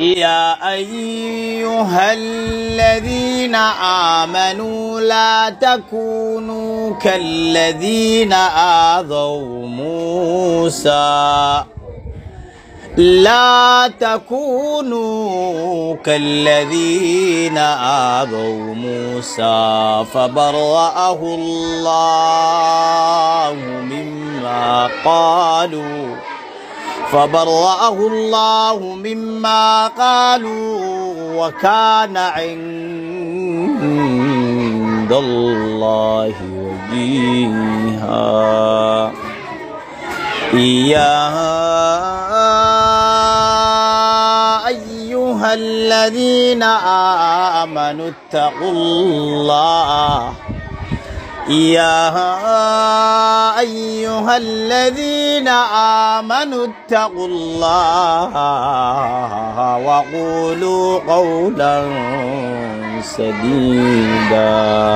يا أيها الذين آمنوا لا تكونوا كالذين آذوا موسى فبرأه الله مما قالوا وكان عند الله وجيها. يا أيها الذين آمنوا اتقوا الله وقولوا قولا سديدا